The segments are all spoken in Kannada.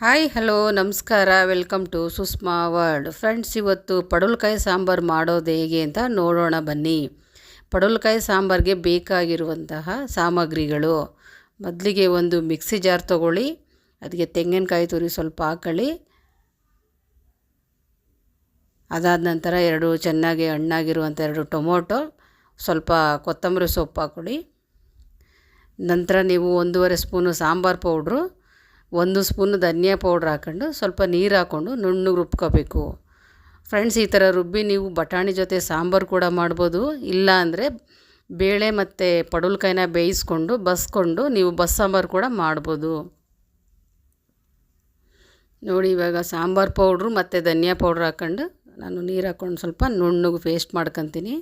ಹಾಯ್ ಹಲೋ ನಮಸ್ಕಾರ welcome to Sushma world. Friends, ಇವತ್ತು ಪಡವಲಕಾಯಿ ಸಾಂಬಾರು ಮಾಡೋದು ಹೇಗೆ ಅಂತ ನೋಡೋಣ ಬನ್ನಿ. ಪಡವಲಕಾಯಿ ಸಾಂಬಾರಿಗೆ ಬೇಕಾಗಿರುವಂತಹ ಸಾಮಗ್ರಿಗಳು: ಮೊದಲಿಗೆ ಒಂದು ಮಿಕ್ಸಿ ಜಾರ್ ತೊಗೊಳ್ಳಿ, ಅದಕ್ಕೆ ತೆಂಗಿನಕಾಯಿ ತುರಿ ಸ್ವಲ್ಪ ಹಾಕೊಳ್ಳಿ. ಅದಾದ ನಂತರ ಚೆನ್ನಾಗಿ ಹಣ್ಣಾಗಿರುವಂಥ 2 ಟೊಮೊಟೊ, ಸ್ವಲ್ಪ ಕೊತ್ತಂಬರಿ ಸೊಪ್ಪು ಹಾಕ್ಕೊಳ್ಳಿ. ನಂತರ ನೀವು 1.5 ಸ್ಪೂನು ಸಾಂಬಾರು ಪೌಡ್ರು, 1 ಸ್ಪೂನು ಧನಿಯಾ ಪೌಡ್ರ್ ಹಾಕ್ಕೊಂಡು ಸ್ವಲ್ಪ ನೀರು ಹಾಕ್ಕೊಂಡು ನುಣ್ಣಗೆ ರುಬ್ಕೋಬೇಕು. ಫ್ರೆಂಡ್ಸ್, ಈ ಥರ ರುಬ್ಬಿ ನೀವು ಬಟಾಣಿ ಜೊತೆ ಸಾಂಬಾರು ಕೂಡ ಮಾಡ್ಬೋದು. ಇಲ್ಲ ಅಂದರೆ ಬೇಳೆ ಮತ್ತು ಪಡವಲಕಾಯಿನ ಬೇಯಿಸ್ಕೊಂಡು ಬಸ್ಕೊಂಡು ನೀವು ಸಾಂಬಾರು ಕೂಡ ಮಾಡ್ಬೋದು. ನೋಡಿ, ಇವಾಗ ಸಾಂಬಾರು ಪೌಡ್ರು ಮತ್ತು ಧನಿಯಾ ಪೌಡ್ರ್ ಹಾಕ್ಕೊಂಡು ನಾನು ನೀರು ಹಾಕ್ಕೊಂಡು ಸ್ವಲ್ಪ ನುಣ್ಣಗೆ ಪೇಸ್ಟ್ ಮಾಡ್ಕೊತೀನಿ.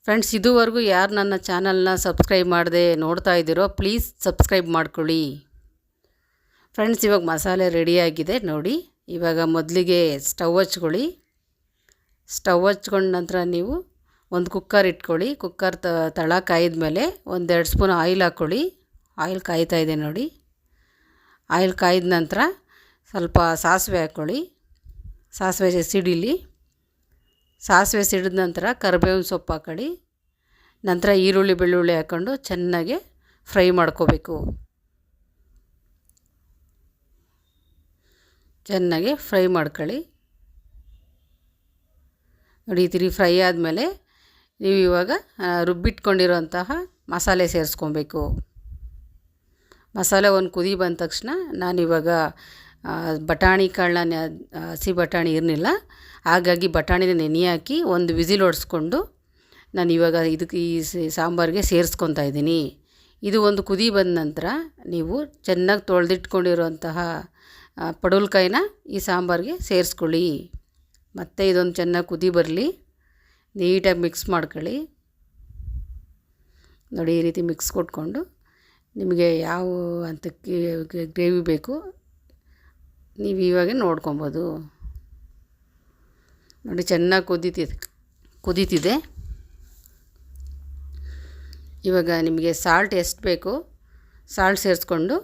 ಫ್ರೆಂಡ್ಸ್, ಇದುವರೆಗೂ ಯಾರು ನನ್ನ ಚಾನಲ್ನ ಸಬ್ಸ್ಕ್ರೈಬ್ ಮಾಡದೆ ನೋಡ್ತಾ ಇದ್ದೀರೋ ಪ್ಲೀಸ್ ಸಬ್ಸ್ಕ್ರೈಬ್ ಮಾಡ್ಕೊಳ್ಳಿ. ಫ್ರೆಂಡ್ಸ್, ಇವಾಗ ಮಸಾಲೆ ರೆಡಿಯಾಗಿದೆ ನೋಡಿ. ಇವಾಗ ಮೊದಲಿಗೆ ಸ್ಟವ್ ಹಚ್ಕೊಳ್ಳಿ. ಸ್ಟವ್ ಹಚ್ಕೊಂಡ ನಂತರ ನೀವು ಒಂದು ಕುಕ್ಕರ್ ಇಟ್ಕೊಳ್ಳಿ. ಕುಕ್ಕರ್ ತಳ ಕಾಯ್ದ ಮೇಲೆ 1-2 ಸ್ಪೂನ್ ಆಯಿಲ್ ಹಾಕ್ಕೊಳ್ಳಿ. ಆಯಿಲ್ ಕಾಯ್ತಾ ಇದೆ ನೋಡಿ. ಆಯಿಲ್ ಕಾಯ್ದ ನಂತರ ಸ್ವಲ್ಪ ಸಾಸಿವೆ ಹಾಕ್ಕೊಳ್ಳಿ. ಸಾಸಿವೆ ಸಿಡಿಲಿ. ಸಾಸಿವೆ ಸಿಡಿದ ನಂತರ ಕರಿಬೇವಿನ ಸೊಪ್ಪು ಹಾಕ್ಕೊಳ್ಳಿ. ನಂತರ ಈರುಳ್ಳಿ ಬೆಳ್ಳುಳ್ಳಿ ಹಾಕ್ಕೊಂಡು ಚೆನ್ನಾಗಿ ಫ್ರೈ ಮಾಡ್ಕೋಬೇಕು. ಚೆನ್ನಾಗಿ ಫ್ರೈ ಮಾಡ್ಕೊಳ್ಳಿ. ನೋಡಿ, ಈ ಥರ ಫ್ರೈ ಆದಮೇಲೆ ನೀವು ಇವಾಗ ರುಬ್ಬಿಟ್ಕೊಂಡಿರೋಂತಹ ಮಸಾಲೆ ಸೇರಿಸ್ಕೊಬೇಕು. ಮಸಾಲೆ ಒಂದು ಕುದಿ ಬಂದ ತಕ್ಷಣ ನಾನಿವಾಗ ಬಟಾಣಿ ಕಾಳನ್ನ ಹಸಿ ಬಟಾಣಿ ಇರಲಿಲ್ಲ, ಹಾಗಾಗಿ ಬಟಾಣಿನ ನೆನೆ ಹಾಕಿ ಒಂದು ವಿಸಿಲ್ ಹೊಡೆಸ್ಕೊಂಡು ನಾನು ಇವಾಗ ಇದಕ್ಕೆ ಈ ಸಾಂಬಾರಿಗೆ ಸೇರಿಸ್ಕೊತಾ ಇದ್ದೀನಿ. ಇದು ಒಂದು ಕುದಿ ಬಂದ ನಂತರ ನೀವು ಚೆನ್ನಾಗಿ ತೊಳೆದಿಟ್ಕೊಂಡಿರುವಂತಹ ಪಡವಲಕಾಯಿನ ಈ ಸಾಂಬಾರಿಗೆ ಸೇರಿಸ್ಕೊಳ್ಳಿ. ಮತ್ತು ಇದೊಂದು ಚೆನ್ನಾಗಿ ಕುದಿ ಬರಲಿ. ನೀಟಾಗಿ ಮಿಕ್ಸ್ ಮಾಡ್ಕೊಳ್ಳಿ. ನೋಡಿ, ಈ ರೀತಿ ಮಿಕ್ಸ್ ಕೊಟ್ಕೊಂಡು ನಿಮಗೆ ಯಾವ ಹಂತಕ್ಕೆ ಗ್ರೇವಿ ಬೇಕು ನೀವು ಇವಾಗ ನೋಡ್ಕೊಬೋದು. ನೋಡಿ, ಚೆನ್ನಾಗಿ ಕುದೀತಿದೆ. ಇವಾಗ ನಿಮಗೆ ಸಾಲ್ಟ್ ಎಷ್ಟು ಬೇಕೋ ಸಾಲ್ಟ್ ಸೇರಿಸ್ಕೊಂಡು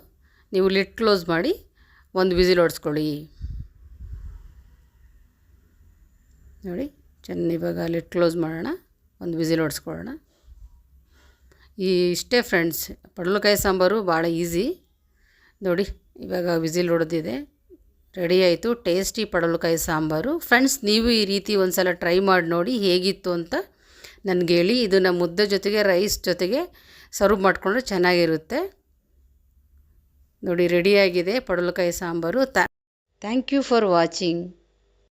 ನೀವು ಲಿಡ್ ಕ್ಲೋಸ್ ಮಾಡಿ ಒಂದು ವಿಸಿಲ್ ಹೊಡೆಸ್ಕೊಳ್ಳಿ. ನೋಡಿ, ಇವಾಗ ಲಿಡ್ ಕ್ಲೋಸ್ ಮಾಡೋಣ, ಒಂದು ವಿಸಿಲ್ ಹೊಡೆಸ್ಕೊಳ್ಳೋಣ. ಇಷ್ಟೇ ಫ್ರೆಂಡ್ಸ್, ಪಡವಲಕಾಯಿ ಸಾಂಬಾರು ಭಾಳ ಈಸಿ. ನೋಡಿ, ಇವಾಗ ವಿಸಿಲ್ ಹೊಡೆದಿದೆ, ರೆಡಿ ಆಯಿತು ಟೇಸ್ಟಿ ಪಡವಲಕಾಯಿ ಸಾಂಬಾರು. ಫ್ರೆಂಡ್ಸ್, ನೀವು ಈ ರೀತಿ ಒಂದು ಸಲ ಟ್ರೈ ಮಾಡಿ ನೋಡಿ ಹೇಗಿತ್ತು ಅಂತ ನನಗೆ ಹೇಳಿ. ಇದನ್ನು ಮುದ್ದೆ ಜೊತೆಗೆ ರೈಸ್ ಜೊತೆಗೆ ಸರ್ವ್ ಮಾಡಿಕೊಂಡ್ರೆ ಚೆನ್ನಾಗಿರುತ್ತೆ. ನೋಡಿ, ರೆಡಿಯಾಗಿದೆ ಪಡವಲಕಾಯಿ sambar. Thank you for watching.